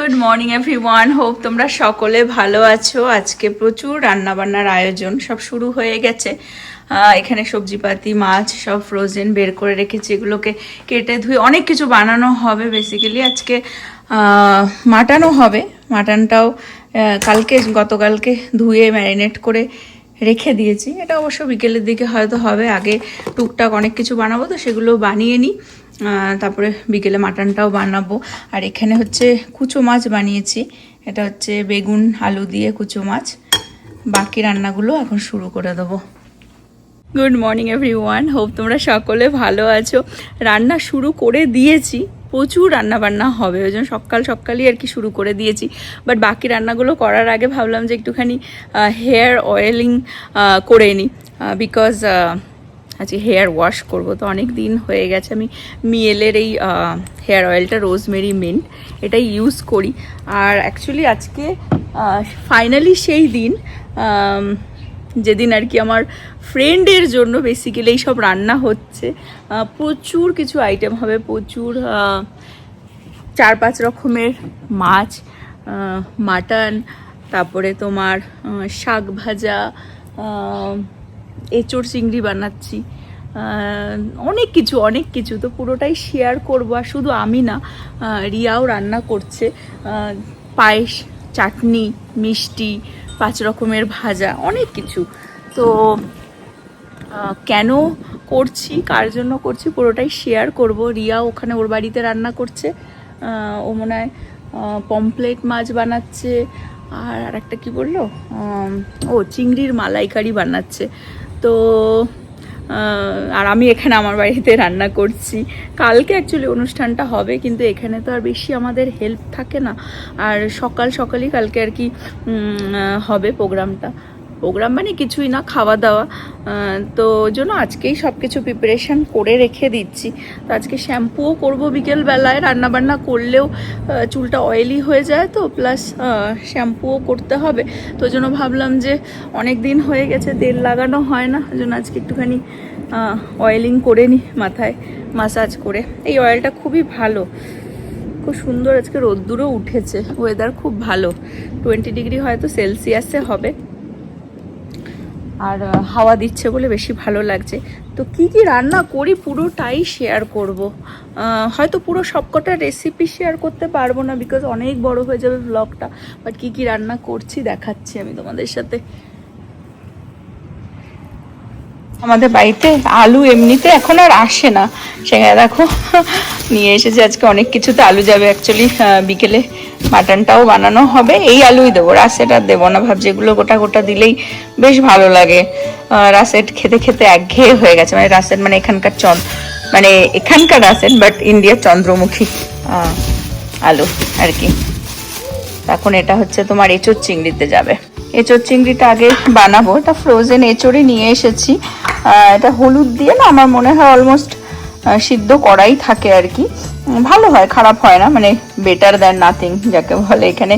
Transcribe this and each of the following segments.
Good morning everyone, hope তোমরা সকলে ভালো আছো। আজকে প্রচুর রান্নাবান্নার আয়োজন, সব শুরু হয়ে গেছে। এখানে সবজিপাতি মাছ সব ফ্রোজেন বের করে রেখেছি, এগুলোকে কেটে ধুয়ে অনেক কিছু বানানো হবে। বেসিক্যালি আজকে মাটনও হবে। মাটনটাও গতকালকে ধুয়ে ম্যারিনেট করে রেখে দিয়েছি। এটা অবশ্য বিকেলের দিকে হয়তো হবে, আগে টুকটাক অনেক কিছু বানাবো তো সেগুলো বানিয়ে নিই, তারপরে বিকেলে মাটনটাও বানাবো। আর এখানে হচ্ছে কুচো মাছ বানিয়েছি, এটা হচ্ছে বেগুন আলু দিয়ে কুচো মাছ। বাকি রান্নাগুলো এখন শুরু করে দেবো। গুড মর্নিং এভরিওয়ান, হোপ তোমরা সকলে ভালো আছো। রান্না শুরু করে দিয়েছি, প্রচুর রান্না বান্না হবে, ওই জন্য সকালই আর কি শুরু করে দিয়েছি। বাট বাকি রান্নাগুলো করার আগে ভাবলাম যে একটুখানি হেয়ার অয়েলিং করে নিই, বিকজ আজকে হেয়ার ওয়াশ করব। তো অনেক দিন হয়ে গেছে আমি মিয়েলের এই হেয়ার অয়েলটা, রোজমেরি মিন্ট, এটাই ইউজ করি। আর অ্যাকচুয়ালি আজকে ফাইনালি সেই দিন যেদিন আর কি আমার ফ্রেন্ডের জন্য বেসিক্যালি এই সব রান্না হচ্ছে। প্রচুর কিছু আইটেম হবে, প্রচুর 4-5 রকমের মাছ, মাটন, তারপরে তোমার শাক ভাজা, এঁচোড় চিংড়ি বানাচ্ছি, অনেক কিছু। তো পুরোটাই শেয়ার করবো। আর শুধু আমি না, রিয়াও রান্না করছে, পায়েস, চাটনি, মিষ্টি, 5 রকমের ভাজা, অনেক কিছু। তো কেন করছি, কার জন্য করছি, পুরোটাই শেয়ার করব। রিয়া ওখানে ওর বাড়িতে রান্না করছে, ও মনে হয় পমফ্লেট মাছ বানাচ্ছে, আর একটা কি বললো, চিংড়ির মালাইকারি বানাচ্ছে। তো আর আমি এখানে আমার বাড়িতে রান্না করছি। কালকে অ্যাকচুয়ালি অনুষ্ঠানটা হবে, কিন্তু এখানে তো আর বেশি আমাদের হেল্প থাকে না। আর সকালই কালকে আর কি হবে প্রোগ্রাম মানে কিছুই না, খাওয়া দাওয়া। তো ওই জন্য আজকেই সব কিছু প্রিপারেশান করে রেখে দিচ্ছি। তো আজকে শ্যাম্পুও করবো বিকেলবেলায়, রান্নাবান্না করলেও চুলটা অয়েলি হয়ে যায়, তো প্লাস শ্যাম্পুও করতে হবে। তো ওই জন্য ভাবলাম যে অনেক দিন হয়ে গেছে তেল লাগানো হয় না, ওই জন্য আজকে একটুখানি অয়েলিং করে নিই, মাথায় মাসাজ করে। এই অয়েলটা খুবই ভালো, খুব সুন্দর। আজকে রোদ্দুরও উঠেছে, ওয়েদার খুব ভালো, 20 ডিগ্রি হয়তো সেলসিয়াসে হবে, আর হাওয়া দিচ্ছে বলে বেশি ভালো লাগছে। তো কি রান্না করি পুরোটাই শেয়ার করব। হয়তো পুরো সবকটা রেসিপি শেয়ার করতে পারবো না, বিকজ অনেক বড় হয়ে যাবে ব্লগটা। বাট কি রান্না করছি দেখাচ্ছি আমি তোমাদের সাথে। আমাদের বাড়িতে আলু এমনিতে এখন আর আসে না, সেখানে দেখো নিয়ে এসেছে আজকে অনেক কিছুতে আলু যাবে। অ্যাকচুয়ালি বিকেলে মাটনটাও বানানো হবে, এই আলুই দেবো, রাসেট আর দেবো না। ভাবছি এগুলো গোটা দিলেই বেশ ভালো লাগে। রাসেট খেতে খেতে একঘেয়ে হয়ে গেছে, মানে রাসেট মানে এখানকার রাসেট, বাট ইন্ডিয়ার চন্দ্রমুখী আলু আর কি। এখন এটা হচ্ছে তোমার এঁচোড় চিংড়িতে যাবে। এঁচোড় চিংড়িটা আগে বানাবো, এটা ফ্রোজেন এঁচোড়ই নিয়ে এসেছি। এটা হলুদ দিয়ে না, আমার মনে হয় অলমোস্ট সিদ্ধ করাই থাকে আর কি, ভালো হয়, খারাপ হয় না, মানে বেটার দ্যান নাথিং যাকে বলে। এখানে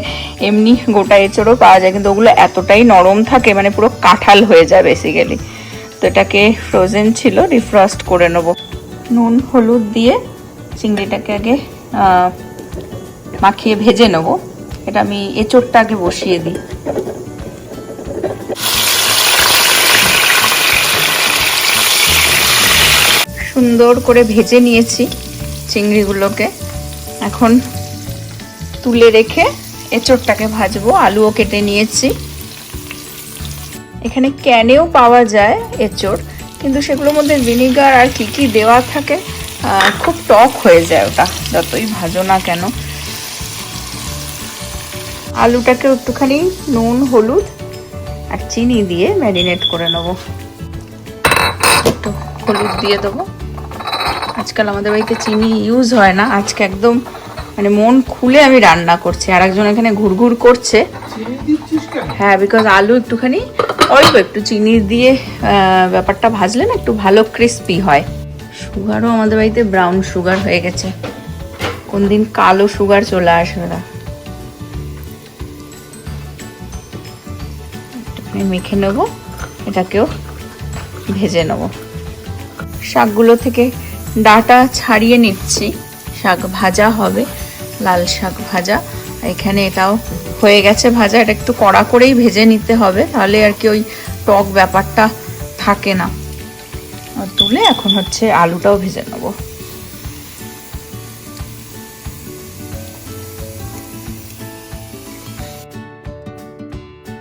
এমনি গোটা এঁচোড়ও পাওয়া যায়, কিন্তু ওগুলো এতটাই নরম থাকে, মানে পুরো কাঁঠাল হয়ে যায় বেসিক্যালি। তো এটাকে ফ্রোজেন ছিল, ডিফ্রস্ট করে নেবো। নুন হলুদ দিয়ে চিংড়িটাকে আগে মাখিয়ে ভেজে নেবো। এটা আমি এঁচোড়টা আগে বসিয়ে দিই। সুন্দর করে ভেজে নিয়েছি চিংড়িগুলোকে, এখন তুলে রেখে এঁচোড়টাকে ভাজবো। আলুও কেটে নিয়েছি। এখানে ক্যানেও পাওয়া যায় এঁচোড়, কিন্তু সেগুলোর মধ্যে ভিনিগার আর কি দেওয়া থাকে, খুব টক হয়ে যায় ওটা, যতই ভাজো না কেন। আলুটাকে একটুখানি নুন হলুদ আর চিনি দিয়ে ম্যারিনেট করে নেবো। একটু হলুদ দিয়ে দেবো। আজকাল আমাদের বাড়িতে চিনি ইউজ হয় না, আজকে একদম মানে মন খুলে আমি রান্না করছি। আর একজন এখানে ঘুরঘুর করছে। হ্যাঁ, বিকজ আলু একটুখানি অল্প একটু চিনি দিয়ে ব্যাপারটা ভাজলে না একটু ভালো ক্রিস্পি হয়। সুগারও আমাদের বাড়িতে ব্রাউন সুগার হয়ে গেছে, কোন দিন কালো সুগার চলে আসবে না। মেখে নেবো, এটাকেও ভেজে নেবো। শাকগুলো থেকে ডাটা ছাড়িয়ে নিচ্ছি, শাক ভাজা হবে, লাল শাক ভাজা। এখানে এটাও হয়ে গেছে ভাজা। এটা একটু কড়া করেই ভেজে নিতে হবে, তাহলে আর কি ওই টক ব্যাপারটা থাকে না। আর তুলে এখন হচ্ছে আলুটাও ভেজে নেবো।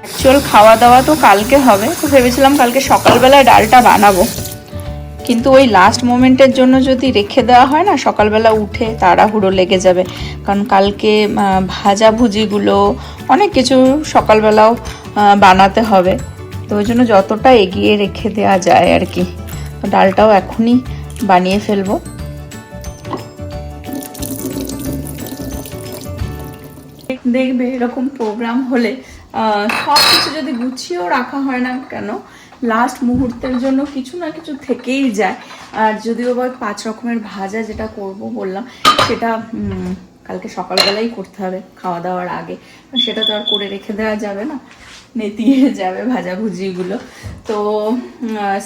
অ্যাকচুয়াল খাওয়া দাওয়া তো কালকে হবে, তো ভেবেছিলাম কালকে সকালবেলায় ডালটা বানাবো, কিন্তু ওই লাস্ট মোমেন্টের জন্য যদি রেখে দেওয়া হয় না, সকালবেলা উঠে তাড়াহুড়ো লেগে যাবে। কারণ কালকে ভাজাভুজিগুলো অনেক কিছু সকালবেলাও বানাতে হবে, তো ওই জন্য যতটা এগিয়ে রেখে দেওয়া যায় আর কি। ডালটাও এখনই বানিয়ে ফেলবো। দেখবে এরকম প্রোগ্রাম হলে সব কিছু যদি গুছিয়েও রাখা হয় না কেন, লাস্ট মুহূর্তের জন্য কিছু না কিছু থেকেই যায়। আর যদিও বা 5 রকমের ভাজা যেটা করব বললাম, সেটা কালকে সকালবেলাই করতে হবে খাওয়া দাওয়ার আগে, সেটা তো আর করে রেখে দেওয়া যাবে না, নেতিয়ে যাবে ভাজাভুজিগুলো। তো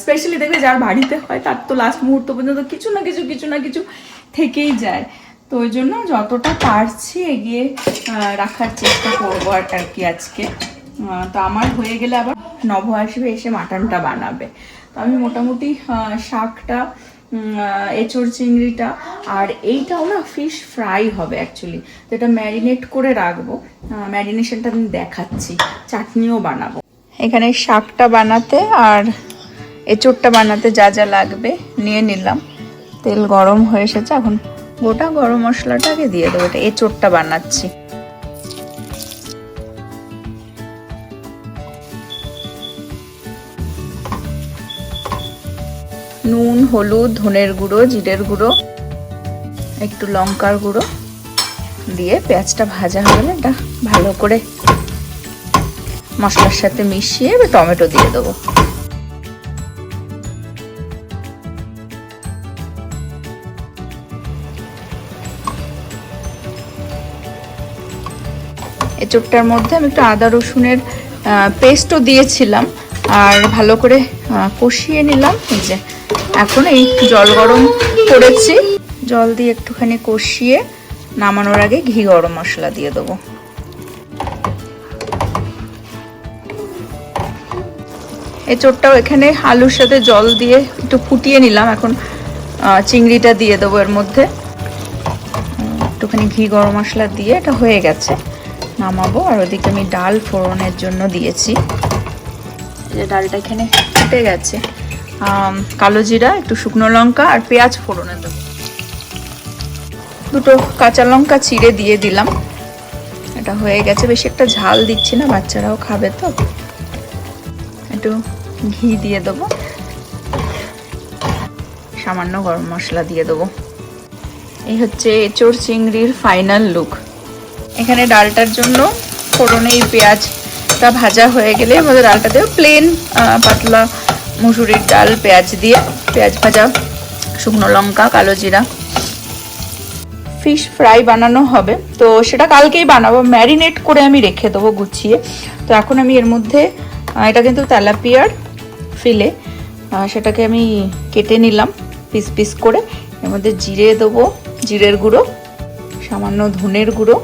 স্পেশালি দেখবে যার বাড়িতে হয় তার তো লাস্ট মুহূর্ত পর্যন্ত কিছু না কিছু থেকেই যায়। তো ওই জন্য যতটা পারছি এগিয়ে রাখার চেষ্টা করবো আর কি আজকে। তো আমার হয়ে গেলে আবার নভ আসবে, এসে মাটনটা বানাবে। তো আমি মোটামুটি শাকটা, এঁচোড় চিংড়িটা, আর এইটাও না ফিশ ফ্রাই হবে অ্যাকচুয়ালি, তো এটা ম্যারিনেট করে রাখবো। ম্যারিনেশনটা আমি দেখাচ্ছি, চাটনিও বানাবো। এখানে শাকটা বানাতে আর এঁচোড়টা বানাতে যা যা লাগবে নিয়ে নিলাম। তেল গরম হয়ে এসেছে, এখন গোটা গরম মশলাটা আগে দিয়ে দেবো। এটা এঁচোড়টা বানাচ্ছি। নুন, হলুদ, ধনের গুঁড়ো, জিরের গুঁড়ো, একটু লঙ্কার গুঁড়ো দিয়ে পেঁয়াজটা ভাজা হলে এটা ভালো করে মশলার সাথে মিশিয়ে টমেটো দিয়ে দেবো। এঁচোড়টার মধ্যে আমি একটু আদা রসুনের পেস্টও দিয়েছিলাম, আর ভালো করে কষিয়ে নিলাম। এই যে এখন এই জল গরম করেছি, জল দিয়ে একটুখানি কষিয়ে নামানোর আগে ঘি গরম মশলা দিয়ে দেবো। এঁচোড়টাও এখানে আলুর সাথে জল দিয়ে একটু ফুটিয়ে নিলাম। এখন চিংড়িটা দিয়ে দেবো এর মধ্যে, একটুখানি ঘি গরম মশলা দিয়ে এটা হয়ে গেছে, নামাবো। আর ওদিকে আমি ডাল ফোড়নের জন্য দিয়েছি, যে ডালটা এখানে ফুটে গেছে। কালো জিরা, একটু শুকনো লঙ্কা আর পেঁয়াজ ফোড়নে দেবো। দুটো কাঁচা লঙ্কা চিড়ে দিয়ে দিলাম। এটা হয়ে গেছে, বেশি একটা ঝাল দিচ্ছি না, বাচ্চারাও খাবে তো। একটু ঘি দিয়ে দেবো, সামান্য গরম মশলা দিয়ে দেবো। এই হচ্ছে এঁচোড় চিংড়ির ফাইনাল লুক। এখানে ডালটার জন্য ফোড়নে পেঁয়াজটা ভাজা হয়ে গেলে আমাদের ডালটা দেবো। প্লেন পাতলা মুসুরির ডাল, পেঁয়াজ দিয়ে, পেঁয়াজ ভাজা, শুকনো লঙ্কা, কালো জিরা। ফিশ ফ্রাই বানানো হবে, তো সেটা কালকেই বানাবো। ম্যারিনেট করে আমি রেখে দেবো গুছিয়ে। তো এখন আমি এর মধ্যে, এটা কিন্তু তেলাপিয়ার ফিলে, সেটাকে আমি কেটে নিলাম পিস পিস করে। এর মধ্যে জিরে দেবো, জিরের গুঁড়ো, সামান্য ধনের গুঁড়ো,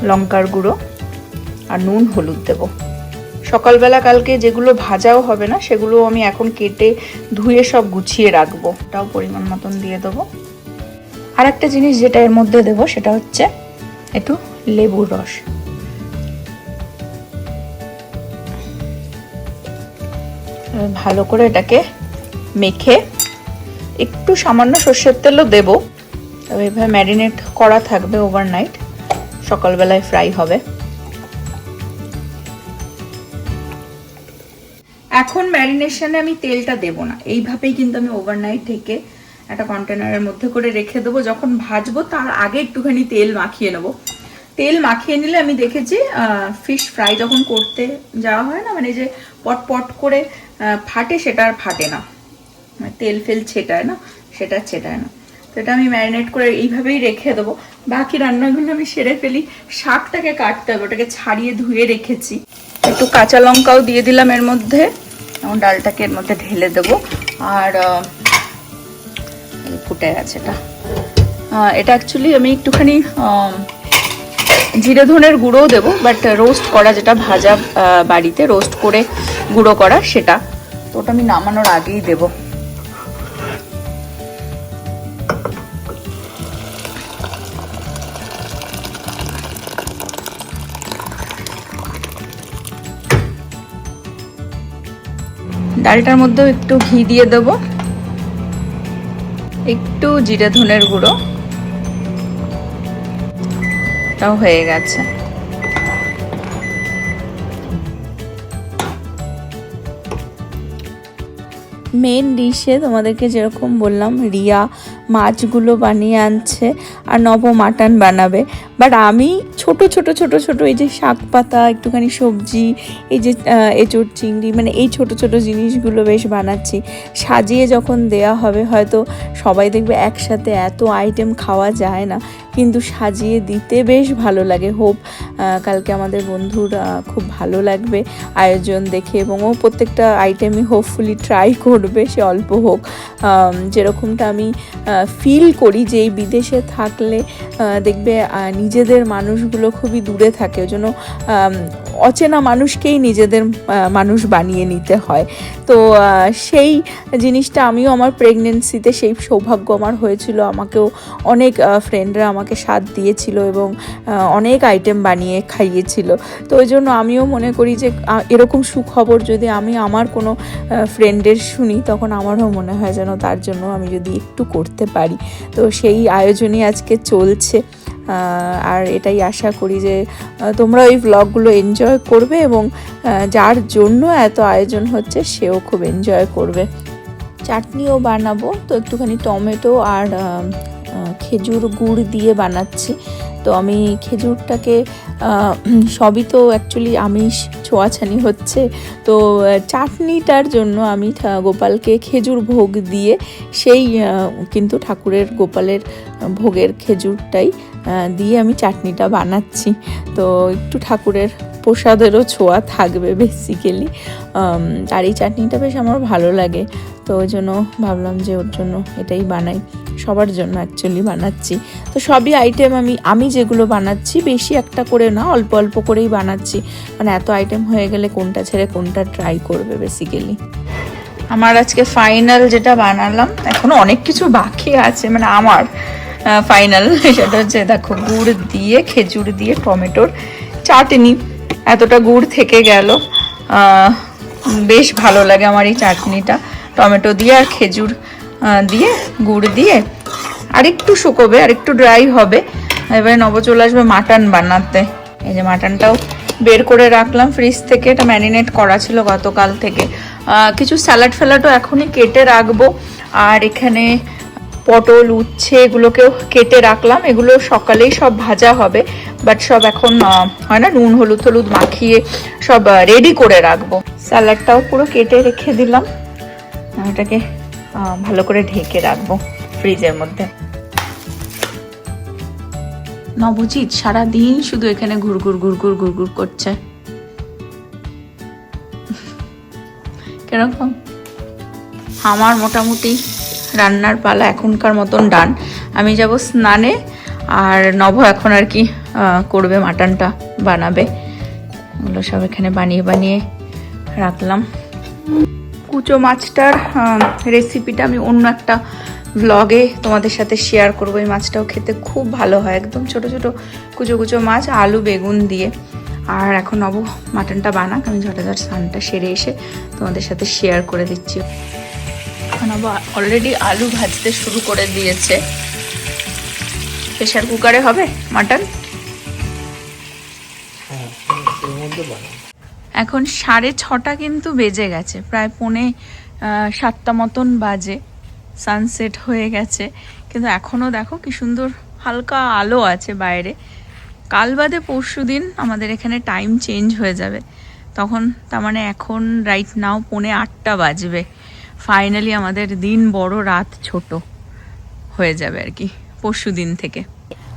লঙ্কার গুঁড়ো আর নুন, হলুদ দেবো। সকালবেলা কালকে যেগুলো ভাজাও হবে না, সেগুলো আমি এখন কেটে ধুয়ে সব গুছিয়ে রাখবো। এটাও পরিমাণ মতন দিয়ে দেবো। আর একটা জিনিস যেটা এর মধ্যে দেবো সেটা হচ্ছে একটু লেবুর রস। ভালো করে এটাকে মেখে একটু সামান্য সর্ষের তেলও দেবো। তবে এভাবে ম্যারিনেট করা থাকবে ওভারনাইট, সকালবেলায় ফ্রাই হবে। এখন ম্যারিনেশনে আমি তেলটা দেবো না, এইভাবেই কিন্তু আমি ওভারনাইট থেকে একটা কন্টেনারের মধ্যে করে রেখে দেবো। যখন ভাজবো তার আগে একটুখানি তেল মাখিয়ে নেবো। তেল মাখিয়ে নিলে আমি দেখেছি ফিশ ফ্রাই যখন করতে যাওয়া হয় না, মানে যে পট পট করে ফাটে, সেটা আর ফাটে না, মানে তেল ফেল ছেটায় না, সেটা ছেটায় না। তো এটা আমি ম্যারিনেট করে এইভাবেই রেখে দেবো। বাকি রান্নাগুলো আমি সেরে ফেলি। শাকটাকে কাটতে হবে, ওটাকে ছাড়িয়ে ধুয়ে রেখেছি। একটু কাঁচা লঙ্কাও দিয়ে দিলাম এর মধ্যে, এবং ডালটাকে এর মধ্যে ঢেলে দেবো। আর ফুটে গেছে এটা। এটা অ্যাকচুয়ালি আমি একটুখানি জিরে ধনের গুঁড়োও দেবো, বাট রোস্ট করা যেটা ভাজা বাড়িতে রোস্ট করে গুঁড়ো করা সেটা, তো ওটা আমি নামানোর আগেই দেবো। ডালটার মধ্যেও একটু ঘি দিয়ে দেবো, একটু জিরে ধনের গুঁড়ো, এটাও হয়ে গেছে। মেন ডিশে তোমাদেরকে যেরকম বললাম, রিয়া মাছগুলো বানিয়ে আনছে আর নব মাটন বানাবে, বাট আমি ছোট ছোট ছোট ছোট এই যে শাক পাতা, একটুখানি সবজি, এই যে এঁচোড় চিংড়ি, মানে এই ছোট ছোট জিনিসগুলো বেশ বানাচ্ছি। সাজিয়ে যখন দেয়া হবে, হয়তো সবাই দেখবে একসাথে এত আইটেম খাওয়া যায় না, কিন্তু সাজিয়ে দিতে বেশ ভালো লাগে। হোপ কালকে আমাদের বন্ধুর খুব ভালো লাগবে আয়োজন দেখে, এবং ও প্রত্যেকটা আইটেমই হোপফুলি ট্রাই করবে, সে অল্প হোক। যেরকমটা আমি ফিল করি যে এই বিদেশে থাকলে দেখবে নিজেদের মানুষগুলো খুবই দূরে থাকে, ওই জন্য অচেনা মানুষকেই নিজেদের মানুষ বানিয়ে নিতে হয়। তো সেই জিনিসটা আমিও আমার প্রেগনেন্সিতে সেই সৌভাগ্য আমার হয়েছিল, আমাকেও অনেক ফ্রেন্ডরা আমাকে সাথ দিয়েছিল এবং অনেক আইটেম বানিয়ে খাইয়েছিল। তো ওই জন্য আমিও মনে করি যে এরকম সুখবর যদি আমি আমার কোনো ফ্রেন্ডের শুনি, তখন আমারও মনে হয় যেন তার জন্য আমি যদি একটু করতে পারি। তো সেই আয়োজনই আজকে চলছে, আর এটাই আশা করি যে তোমরা ওই ভ্লগগুলো এনজয় করবে, এবং যার জন্য এত আয়োজন হচ্ছে সেও খুব এনজয় করবে। চাটনিও বানাবো, তো একটুখানি টমেটো আর খেজুর গুড় দিয়ে বানাচ্ছি। তো আমি খেজুরটাকে সবই তো অ্যাকচুয়ালি আমিষ ছোঁয়াছানি হচ্ছে, তো চাটনিটার জন্য আমি গোপালকে খেজুর ভোগ দিয়ে সেই কিন্তু ঠাকুরের গোপালের ভোগের খেজুরটাই দিয়ে আমি চাটনিটা বানাচ্ছি। তো একটু ঠাকুরের প্রসাদেরও ছোঁয়া থাকবে বেসিক্যালি, আর এই চাটনিটা বেশ আমার ভালো লাগে, তো ওই জন্য ভাবলাম যে ওর জন্য এটাই বানাই, সবার জন্য অ্যাকচুয়ালি বানাচ্ছি। তো সবই আইটেম আমি যেগুলো বানাচ্ছি বেশি একটা করে না, অল্প অল্প করেই বানাচ্ছি, মানে এত আইটেম হয়ে গেলে কোনটা ছেড়ে কোনটা ট্রাই করবে বেসিক্যালি। আমার আজকে ফাইনাল যেটা বানালাম, এখনো অনেক কিছু বাকি আছে, মানে আমার ফাইনাল সেটা হচ্ছে দেখো, গুড় দিয়ে খেজুর দিয়ে টমেটোর চাটনি। এতটা গুড় থেকে গেল, বেশ ভালো লাগে আমার এই চাটনিটা, টমেটো দিয়ে আর খেজুর দিয়ে গুড় দিয়ে। আর একটু শুকোবে, আর একটু ড্রাই হবে, এবারে নব চলে আসবে মাটন বানাতে। এই যে মাটনটাও বের করে রাখলাম ফ্রিজ থেকে, এটা ম্যারিনেট করা ছিল গতকাল থেকে। কিছু স্যালাড ফ্যালাডও এখনই কেটে রাখবো, আর এখানে পটল উচ্ছে এগুলোকেও কেটে রাখলাম, এগুলো সকালেই সব ভাজা হবে, বাট সব এখন হয় না, নুন হলুদ মাখিয়ে সব রেডি করে রাখবো। স্যালাডটাও পুরো কেটে রেখে দিলাম, এটাকে ভালো করে ঢেকে রাখবো ফ্রিজের মধ্যে। নবজিৎ সারাদিন শুধু এখানে ঘুরঘুর করছে, কিরকম? আমার মোটামুটি রান্নার পালা এখনকার মতন ডান। আমি যাব স্নানে, আর নব এখন আর কি করবে, মাটনটা বানাবে। ওগুলো সব এখানে বানিয়ে রাখলাম। কুচো মাছটার রেসিপিটা আমি অন্য একটা ব্লগে তোমাদের সাথে শেয়ার করবো। এই মাছটাও খেতে খুব ভালো হয়, একদম ছোট ছোট কুচো মাছ, আলু বেগুন দিয়ে। আর এখন নব মাটনটা বানাক, আমি ঝটাঝট স্নানটা সেরে এসে তোমাদের সাথে শেয়ার করে দিচ্ছি। নব অলরেডি আলু ভাজতে শুরু করে দিয়েছে। প্রেশার কুকারে হবে মাটন। এখন 6:30 কিন্তু বেজে গেছে, প্রায় 6:45 মতন বাজে। সানসেট হয়ে গেছে, কিন্তু এখনও দেখো কি সুন্দর হালকা আলো আছে বাইরে। কাল বাদে পরশু দিন আমাদের এখানে টাইম চেঞ্জ হয়ে যাবে, তখন তার মানে এখন রাইট নাও 7:45 বাজবে। ফাইনালি আমাদের দিন বড়, রাত ছোট হয়ে যাবে আর কি পরশু দিন থেকে।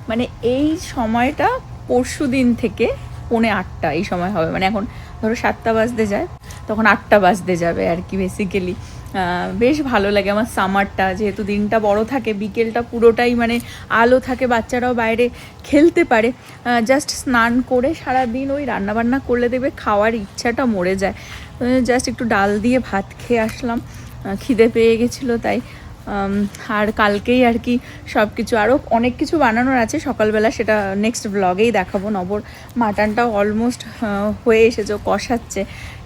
মানে এই সময়টা পরশু দিন থেকে 7:45 এই সময় হবে, মানে এখন ধরো 7টা বাজতে যায়, তখন 8টা বাজতে যাবে আর কি বেসিক্যালি। বেশ ভালো লাগে আমার সামারটা, যেহেতু দিনটা বড় থাকে, বিকেলটা পুরোটাই মানে আলো থাকে, বাচ্চারাও বাইরে খেলতে পারে। জাস্ট স্নান করে সারাদিন ওই রান্নাবান্না করলে দেবে খাওয়ার ইচ্ছাটা মরে যায়। জাস্ট একটু ডাল দিয়ে ভাত খেয়ে আসলাম, খিদে পেয়ে গেছিলো তাই। আর কালকেই আর কি সব কিছু আরও অনেক কিছু বানানোর আছে সকালবেলা, সেটা নেক্সট ব্লগেই দেখাবো। নবর মাটনটাও অলমোস্ট হয়ে এসেছে, কষাচ্ছে,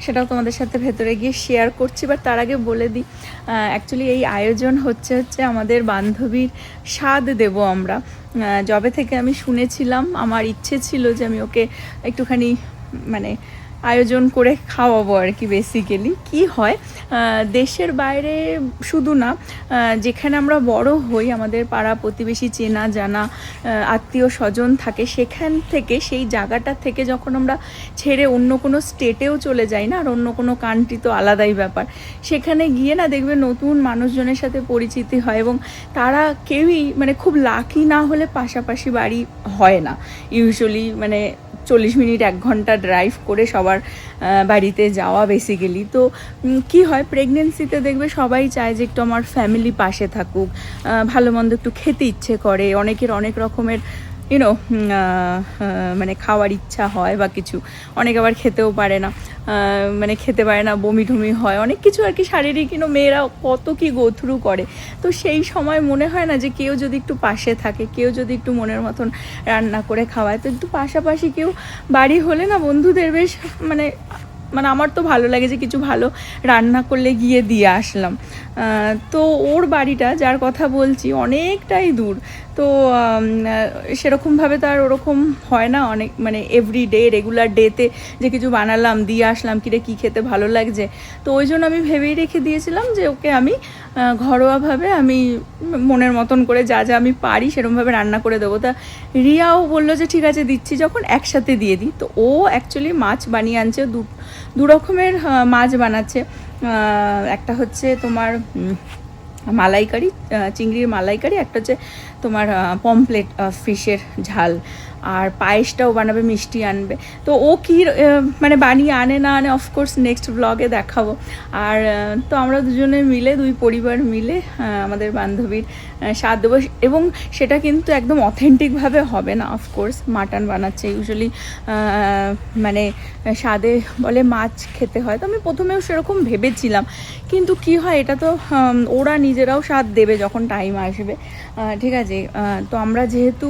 সেটাও তোমাদের সাথে ভেতরে গিয়ে শেয়ার করছি। বাট তার আগে বলে দিই, অ্যাকচুয়ালি এই আয়োজন হচ্ছে আমাদের বান্ধবীর স্বাদ দেব আমরা। যবে থেকে আমি শুনেছিলাম, আমার ইচ্ছে ছিল যে আমি ওকে একটুখানি মানে আয়োজন করে খাওয়াবো আর কি। বেসিক্যালি কি হয়, দেশের বাইরে শুধু না, যেখানে আমরা বড় হই, আমাদের পাড়া প্রতিবেশী চেনা জানা আত্মীয় স্বজন থাকে, সেখান থেকে সেই জায়গাটা থেকে যখন আমরা ছেড়ে অন্য কোনো স্টেটেও চলে যাই না, আর অন্য কোনো কান্ট্রি তো আলাদাই ব্যাপার, সেখানে গিয়ে না দেখবে নতুন মানুষজনের সাথে পরিচিতি হয়, এবং তারা কেউই মানে খুব লাকি না হলে পাশাপাশি বাড়ি হয় না ইউজুয়ালি। মানে 40 মিনিট 1 ঘন্টা ড্রাইভ করে সবার বাড়িতে যাওয়া বেসিক্যালি। তো কি হয়, প্রেগনেন্সিতে দেখবে সবাই চায় যে একটু আমার ফ্যামিলি পাশে থাকুক, ভালো মন্দ একটু খেতে ইচ্ছে করে, অনেকের অনেক রকমের ইউনো মানে খাওয়ার ইচ্ছা হয় বা কিছু, অনেকে আবার খেতেও পারে না, মানে খেতে পারে না, বমি ঠমি হয়, অনেক কিছু আর কি শারীরিক মেয়েরা কত কি গো থ্রু করে। তো সেই সময় মনে হয় না যে কেউ যদি একটু পাশে থাকে, কেউ যদি একটু মনের মতন রান্না করে খাওয়ায়, তো একটু পাশাপাশি কেউ বাড়ি হলে না বন্ধুদের বেশ মানে মানে আমার তো ভালো লাগে যে কিছু ভালো রান্না করলে গিয়ে দিয়ে আসলাম। তো ওর বাড়িটা, যার কথা বলছি, অনেকটাই দূর। তো সেরকমভাবে তো আর ওরকম হয় না অনেক, মানে এভরিডে রেগুলার ডেতে যে কিছু বানালাম দিয়ে আসলাম, কিরে কী খেতে ভালো লাগছে। তো ওই জন্য আমি ভেবেই রেখে দিয়েছিলাম যে ওকে আমি ঘরোয়াভাবে আমি মনের মতন করে যা যা আমি পারি সেরকমভাবে রান্না করে দেবো। তা রিয়াও বললো যে ঠিক আছে দিচ্ছি যখন একসাথে দিয়ে দিই। তো ও অ্যাকচুয়ালি মাছ বানিয়ে আনছে, দু রকমের মাছ বানাচ্ছে। একটা হচ্ছে তোমার মালাইকারি, চিংড়ির মালাইকারি, একটা হচ্ছে তোমার পমপ্লেট ফিশের ঝাল, আর পায়েসটাও বানাবে, মিষ্টি আনবে। তো ও কী মানে বানিয়ে আনে না আনে অফকোর্স নেক্সট ব্লগে দেখাবো। আর তো আমরা দুজনে মিলে, দুই পরিবার মিলে আমাদের বান্ধবীর স্বাদ দেবো, এবং সেটা কিন্তু একদম অথেন্টিকভাবে হবে না। অফকোর্স মাটন বানাচ্ছে, ইউজুয়ালি মানে স্বাদে বলে মাছ খেতে হয়, তো আমি প্রথমেও সেরকম ভেবেছিলাম, কিন্তু কি হয়, এটা তো ওরা নিজেরাও স্বাদ দেবে যখন টাইম আসবে, ঠিক আছে। তো আমরা যেহেতু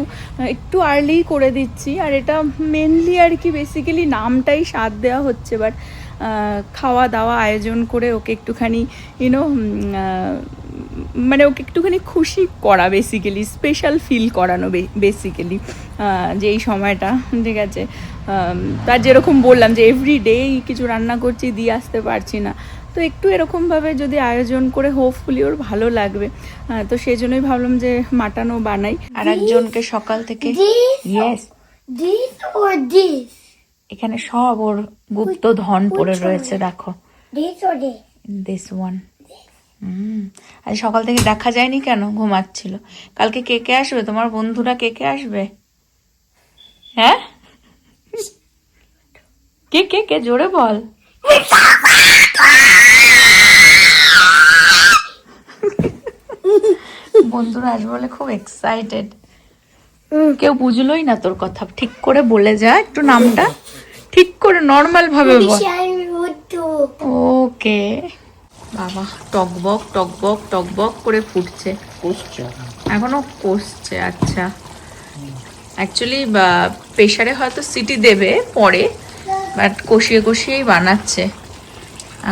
একটু আর্লি করে দিচ্ছি, আর এটা মেনলি আর কি বেসিক্যালি নামটাই স্বাদ দেওয়া হচ্ছে, বাট খাওয়া দাওয়া আয়োজন করে ওকে একটুখানি ইউনো মানে ওকে একটুখানি খুশি করা, বেসিক্যালি স্পেশাল ফিল করানো বেসিক্যালি, যে এই সময়টা, ঠিক আছে। তার যেরকম বললাম যে এভরিডে কিছু রান্না করছি, দিয়ে আসতে পারছি না, তো একটু এরকমভাবে যদি আয়োজন করে হোপফুলি ওর ভালো লাগবে। তো সেই জন্যই ভাবলাম যে মাটনও বানাই। আর একজনকে সকাল থেকে ইয়েস এখানে সব ওর গুপ্ত ধন পড়ে রয়েছে, দেখো দিস ওয়ান। আজ সকাল থেকে দেখা যায়নি কেন, ঘুমাচ্ছিল। কালকে কে কে আসবে, তোমার বন্ধুরা কে কে আসবে? হ্যাঁ, কে কে কে জোরে বল। বন্ধুরা আসবে বলে খুব এক্সাইটেড। কেউ বুঝলোই না তোর কথা, ঠিক করে বলে যা একটু নামটা, ঠিক করে নর্মাল ভাবে বল। ওকে বাবা, টকবক টকবক টকবক করে ফুটছে, এখনো কষছে। আচ্ছা, অ্যাকচুয়ালি প্রেশারে হয়তো সিটি দেবে পরে, বাট কষিয়ে কষিয়েই বানাচ্ছে,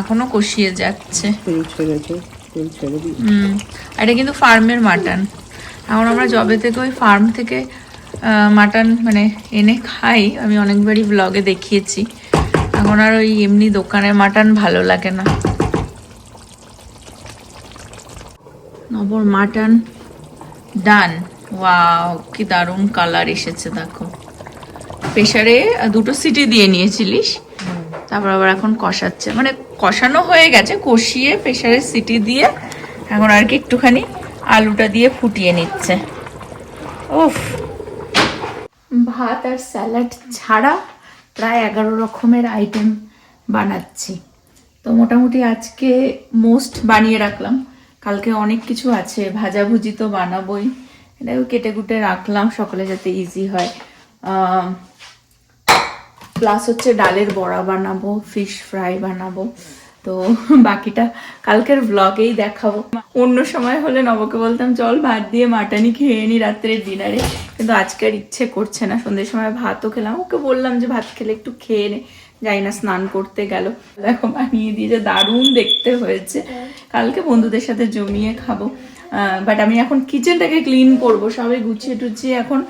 এখনো কষিয়ে যাচ্ছে। এটা কিন্তু ফার্মের মাটন। এখন আমরা যবে থেকে ওই ফার্ম থেকে মাটন মানে এনে খাই, আমি অনেকবারই ব্লগে দেখিয়েছি, এখন আর ওই এমনি দোকানের মাটন ভালো লাগে না। নবর মাটন ডান। ওয়াও, কি দারুণ কালার এসেছে দেখো। প্রেশারে 2টো সিটি দিয়ে নিয়েছিলিস, তারপর আবার এখন কষাচ্ছে, মানে কষানো হয়ে গেছে, কষিয়ে প্রেশারে সিটি দিয়ে এখন আর কি একটুখানি আলুটা দিয়ে ফুটিয়ে নিচ্ছে। উফ, ভাত আর স্যালাড ছাড়া প্রায় 11 রকমের আইটেম বানাচ্ছি। তো মোটামুটি আজকে মোস্ট বানিয়ে রাখলাম, কালকে অনেক কিছু আছে, ভাজাভুজি তো বানাবোই, এটাও কেটে কুটে রাখলাম সকালে যাতে ইজি হয়। প্লাস হচ্ছে ডালের বড়া বানাবো, ফিশ ফ্রাই বানাবো, তো বাকিটা কালকের ব্লগেই দেখাবো। অন্য সময় হলে নবকে বলতাম চল ভাত দিয়ে মাটানি খেয়ে নি রাত্রের ডিনারে, কিন্তু আজকের ইচ্ছে করছে না, সন্ধ্যের সময় ভাতও খেলাম, ওকে বললাম যে ভাত খেলে একটু খেয়ে নে, যাই না স্নান করতে গেল, দেখো বানিয়ে দিয়েছে, দারুণ দেখতে হয়েছে, কালকে বন্ধুদের সাথে জমিয়ে খাবো। বাট আমি এখন কিচেনটাকে ক্লিন করবো, সবাই গুছিয়ে টুছিয়ে এখন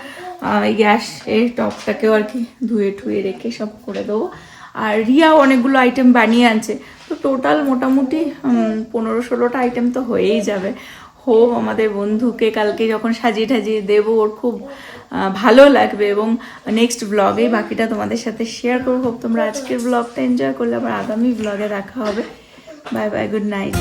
গ্যাস এর টপটাকেও আর কি ধুয়ে ঠুয়ে রেখে সব করে দেবো। আর রিয়াও অনেকগুলো আইটেম বানিয়ে আনছে, তো টোটাল মোটামুটি 15-16টা আইটেম তো হয়েই যাবে। হোপ আমাদের বন্ধুকে কালকে যখন সাজিয়ে টাজিয়ে দেবো ওর খুব ভালো লাগবে, এবং নেক্সট ব্লগে বাকিটা তোমাদের সাথে শেয়ার করবো। হোপ তোমরা আজকের ব্লগটা এনজয় করলে, আবার আগামী ব্লগে দেখা হবে। Bye bye, good night.